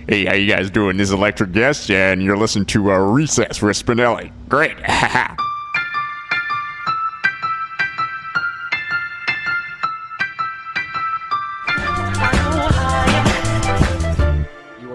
Hey, how you guys doing? This is Electric Guest, and you're listening to Recess with Spinelli. Great.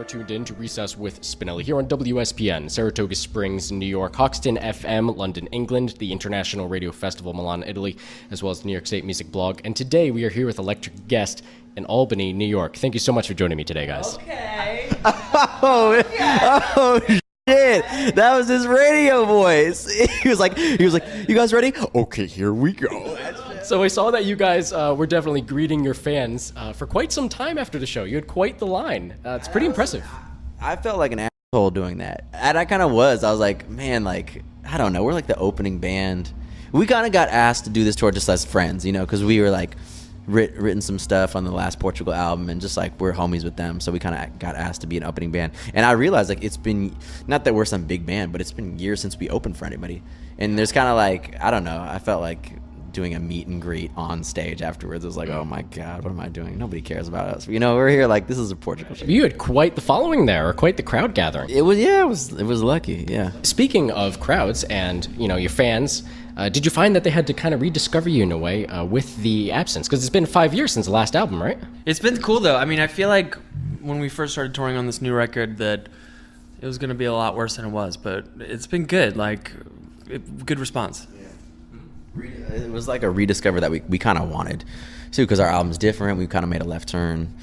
Tuned in to Recess with Spinelli here on WSPN, Saratoga Springs, New York, Hoxton FM, London, England, the International Radio Festival, Milan, Italy, as well as the New York State Music Blog. And today we are here with Electric Guest in Albany, New York. Thank you so much for joining me today, guys. Okay. Oh, shit. That was his radio voice. He was like, you guys ready? Okay, here we go. So I saw that you guys were definitely greeting your fans for quite some time after the show. You had quite the line. It's pretty impressive. I felt like an asshole doing that. And I kind of was. I was like, man, like, I don't know. We're like the opening band. We kind of got asked to do this tour just as friends, you know, because we were like written some stuff on the last Portugal album and just like we're homies with them. So we kind of got asked to be an opening band. And I realized like it's been, not that we're some big band, but it's been years since we opened for anybody. And there's kind of like, I don't know. I felt like doing a meet and greet on stage afterwards. It was like, oh my God, what am I doing? Nobody cares about us. You know, we're here like, this is a Portugal show. You had quite the following there, or quite the crowd gathering. It was lucky, yeah. Speaking of crowds and, you know, your fans, did you find that they had to kind of rediscover you in a way with the absence? Because it's been 5 years since the last album, right? It's been cool though. I mean, I feel like when we first started touring on this new record that it was going to be a lot worse than it was, but it's been good, like good response. It was like a rediscover that we kind of wanted too, because our album's different. We kind of made a left turn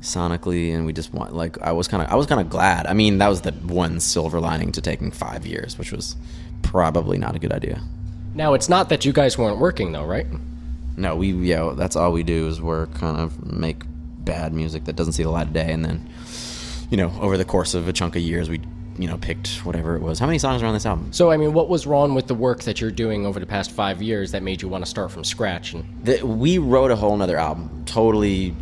sonically, and we just want, like, I was kind of glad. I mean, that was the one silver lining to taking 5 years, which was probably not a good idea. Now, it's not that you guys weren't working though, right? No, that's all we do is work, kind of make bad music that doesn't see the light of day, and then, you know, over the course of a chunk of years, we, you know, picked whatever it was. How many songs are on this album? So, I mean, what was wrong with the work that you're doing over the past 5 years that made you want to start from scratch? We wrote a whole nother album, totally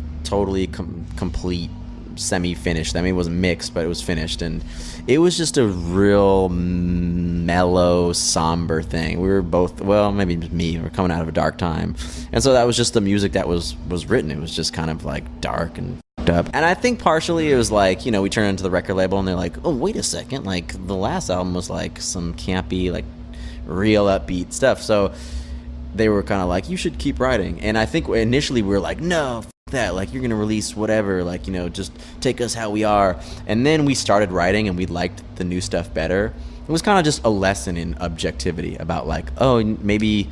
complete, semi-finished. I mean, it wasn't mixed, but it was finished, and it was just a real mellow, somber thing. We were both, well, maybe just me, we're coming out of a dark time, and so that was just the music that was written. It was just kind of like dark and up. And I think partially it was like, you know, we turned into the record label and they're like, oh, wait a second, like the last album was like some campy, like real upbeat stuff. So they were kind of like, you should keep writing. And I think initially we were like, no, f that, like you're gonna release whatever, like, you know, just take us how we are. And then we started writing and we liked the new stuff better. It was kind of just a lesson in objectivity about like, oh, maybe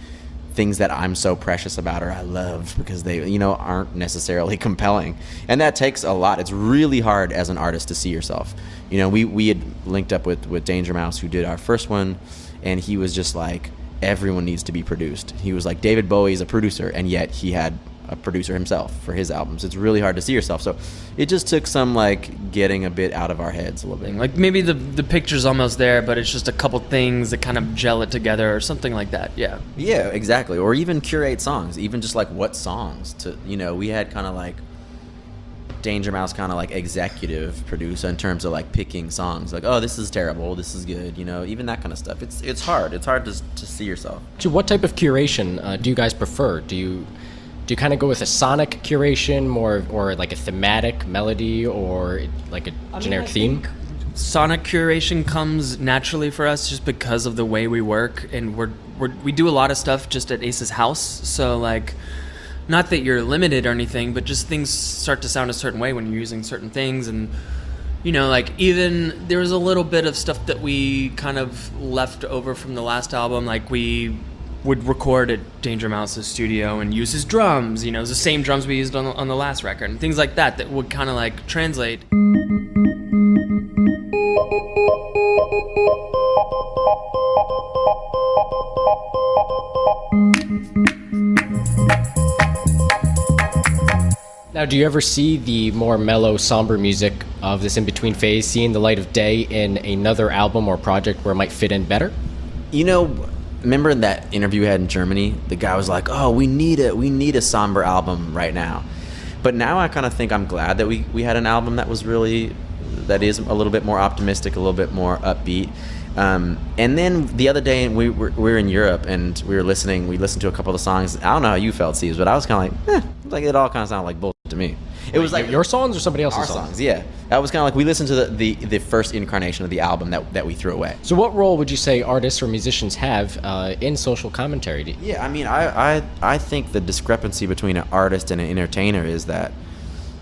things that I'm so precious about or I love because they, you know, aren't necessarily compelling. And that takes a lot. It's really hard as an artist to see yourself. You know, we had linked up with Danger Mouse, who did our first one, and he was just like, everyone needs to be produced. He was like, David Bowie's a producer, and yet he had a producer himself for his albums. It's really hard to see yourself. So it just took some like getting a bit out of our heads a little bit. Like maybe the picture's almost there, but it's just a couple things that kind of gel it together or something like that. Yeah. Yeah, exactly. Or even curate songs, even just like what songs to, you know, we had kind of like Danger Mouse kind of like executive producer in terms of like picking songs, like, oh, this is terrible, this is good, you know, even that kind of stuff. It's hard to see yourself. So what type of curation do you guys prefer? Do you kind of go with a sonic curation more, or like a thematic melody, or like a generic theme? Sonic curation comes naturally for us just because of the way we work, and we do a lot of stuff just at Ace's house. So like, not that you're limited or anything, but just things start to sound a certain way when you're using certain things. And, you know, like even there was a little bit of stuff that we kind of left over from the last album. Like we would record at Danger Mouse's studio and use his drums, you know, the same drums we used on the last record, and things like that would kind of like translate. Now, do you ever see the more mellow, somber music of this in-between phase seeing the light of day in another album or project where it might fit in better? You know, remember that interview we had in Germany? The guy was like, oh, we need a somber album right now. But now I kind of think I'm glad that we had an album that is a little bit more optimistic, a little bit more upbeat. And then the other day we were in Europe and we listened to a couple of the songs. I don't know how you felt, Steve, but I was kind of like, like it all kind of sounded like bullshit to me. It was like your songs or somebody else's our songs. Yeah, that was kind of like we listened to the first incarnation of the album that we threw away. So what role would you say artists or musicians have in social commentary? Yeah, I mean, I think the discrepancy between an artist and an entertainer is that,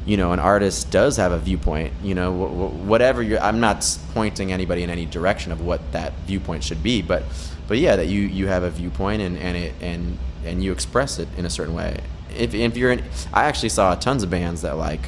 you know, an artist does have a viewpoint. You know, whatever I'm not pointing anybody in any direction of what that viewpoint should be, but yeah, that you have a viewpoint and you express it in a certain way. If you're in, I actually saw tons of bands that like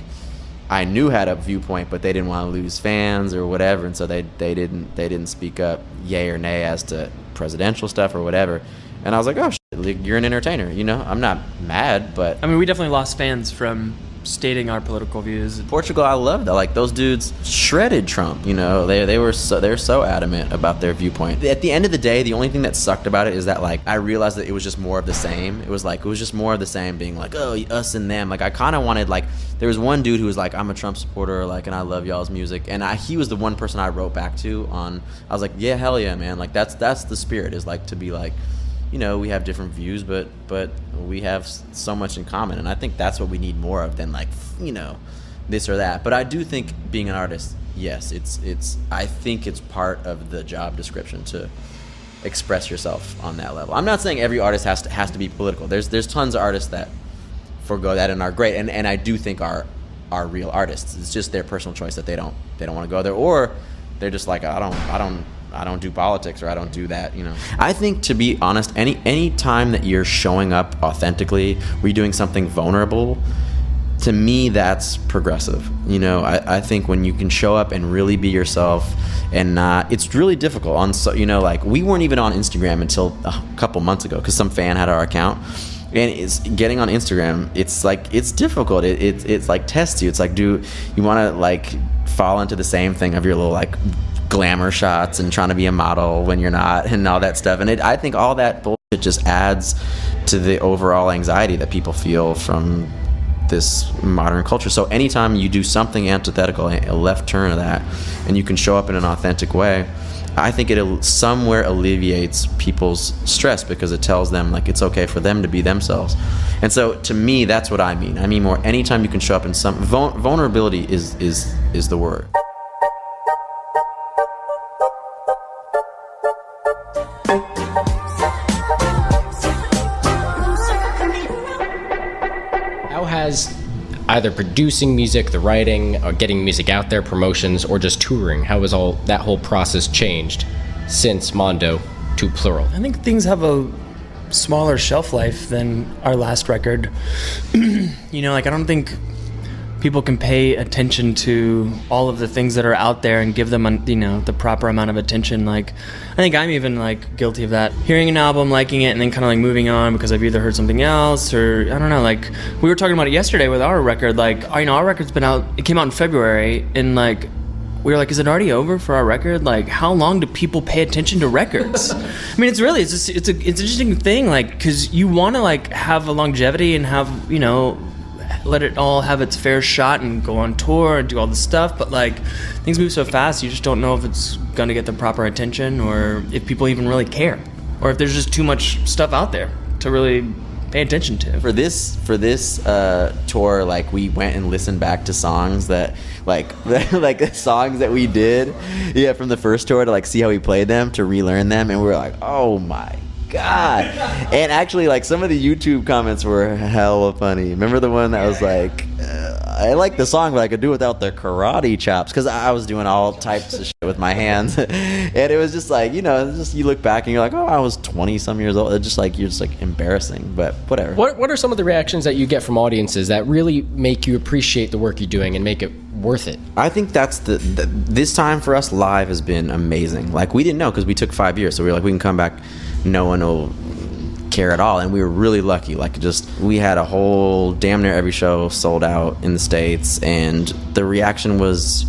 I knew had a viewpoint, but they didn't want to lose fans or whatever, and so they didn't speak up yay or nay as to presidential stuff or whatever. And I was like, oh, shit, like, you're an entertainer, you know? I'm not mad, but I mean, we definitely lost fans from stating our political views. Portugal, I love that. Like, those dudes shredded Trump, you know? They're so adamant about their viewpoint. At the end of the day, the only thing that sucked about it is that, like, I realized that it was just more of the same. It was just more of the same, being like, oh, us and them. Like, I kind of wanted, like, there was one dude who was like, I'm a Trump supporter, like, and I love y'all's music. And he was the one person I wrote back to I was like, yeah, hell yeah, man. Like, that's the spirit, is like to be like, you know, we have different views, but we have so much in common, and I think that's what we need more of than, like, you know, this or that. But I do think being an artist, yes, I think it's part of the job description to express yourself on that level. I'm not saying every artist has to be political. There's tons of artists that forego that and are great, and I do think are real artists. It's just their personal choice that they don't want to go there, or they're just like, I don't do politics, or I don't do that, you know. I think, to be honest, any time that you're showing up authentically, where you're doing something vulnerable, to me, that's progressive. You know, I think when you can show up and really be yourself and not, it's really difficult you know, like, we weren't even on Instagram until a couple months ago because some fan had our account. And it's getting on Instagram, it's like, it's difficult. It's like tests you. It's like, do you want to, like, fall into the same thing of your little, like, glamour shots and trying to be a model when you're not, and all that stuff. And I think all that bullshit just adds to the overall anxiety that people feel from this modern culture. So anytime you do something antithetical, a left turn of that, and you can show up in an authentic way, I think it somewhere alleviates people's stress, because it tells them, like, it's okay for them to be themselves. And so, to me, that's what I mean. I mean more, anytime you can show up in some vulnerability is the word. How has either producing music, the writing, or getting music out there, promotions, or just touring, how has all that whole process changed since Mondo to Plural? I think things have a smaller shelf life than our last record. You know, like, I don't think people can pay attention to all of the things that are out there and give them, you know, the proper amount of attention. Like, I think I'm even, like, guilty of that. Hearing an album, liking it, and then kind of, like, moving on because I've either heard something else, or I don't know. Like, we were talking about it yesterday with our record. Like, you know, our record's been out. It came out in February, and, like, we were like, is it already over for our record? Like, how long do people pay attention to records? I mean, it's an interesting thing, like, because you want to, like, have a longevity and have, you know, let it all have its fair shot and go on tour and do all this stuff, but, like, things move so fast, you just don't know if it's going to get the proper attention, or if people even really care, or if there's just too much stuff out there to really pay attention to. For this tour, like, we went and listened back to songs that, like the songs that we did, yeah, from the first tour, to, like, see how we played them, to relearn them, and we were like, oh my God. And actually, like, some of the YouTube comments were hella funny. Remember the one that was like, I like the song, but I could do without the karate chops, because I was doing all types of shit with my hands. And it was just like, you know, just, you look back and you're like, oh, I was 20 some years old. It's just like, you're just like embarrassing, but whatever. What are some of the reactions that you get from audiences that really make you appreciate the work you're doing and make it worth it? I think that's this time for us live has been amazing. Like, we didn't know, because we took 5 years, so we were like, we can come back, no one will care at all, and we were really lucky. Like, just, we had a whole, damn near every show sold out in the States, and the reaction was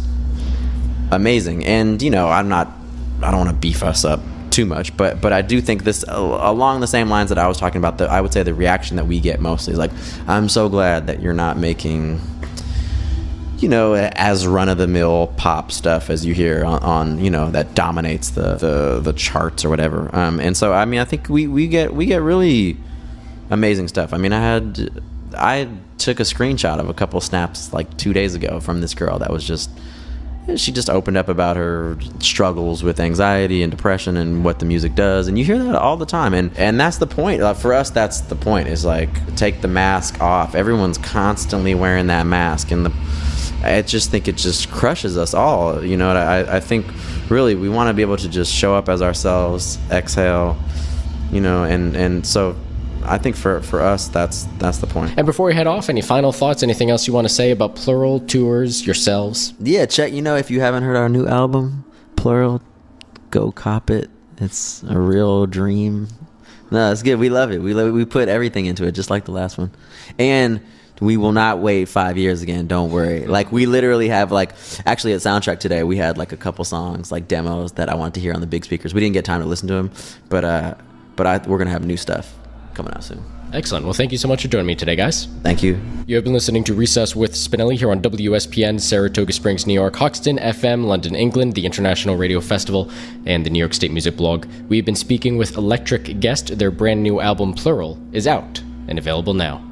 amazing. And, you know, I don't want to beef us up too much, but I do think this, along the same lines that I was talking about, I would say the reaction that we get mostly is like, I'm so glad that you're not making, you know, as run-of-the-mill pop stuff as you hear on you know, that dominates the charts or whatever. And so, I mean, I think we get really amazing stuff. I mean, I had I took a screenshot of a couple snaps like 2 days ago from this girl that was just, she just opened up about her struggles with anxiety and depression and what the music does, and you hear that all the time, and that's the point. For us, that's the point, is like, take the mask off. Everyone's constantly wearing that mask, and I just think it just crushes us all, you know. I think really we want to be able to just show up as ourselves, exhale, you know, and so I think for us, that's the point. And before we head off, any final thoughts? Anything else you want to say about Plural, tours, yourselves? Yeah, check. You know, if you haven't heard our new album, Plural, go cop it. It's a real dream. No, it's good. We love it. We put everything into it, just like the last one. And we will not wait 5 years again. Don't worry. Like, we literally have, like, actually at Soundtrack today, we had like a couple songs, like demos that I wanted to hear on the big speakers. We didn't get time to listen to them, but we're gonna have new stuff coming out soon. Excellent. Well, thank you so much for joining me today, guys. Thank you. You have been listening to Recess with Spinelli here on WSPN, Saratoga Springs, New York, Hoxton FM, London, England, the International Radio Festival, and the New York State Music Blog. We've been speaking with Electric Guest. Their brand new album, Plural, is out and available now.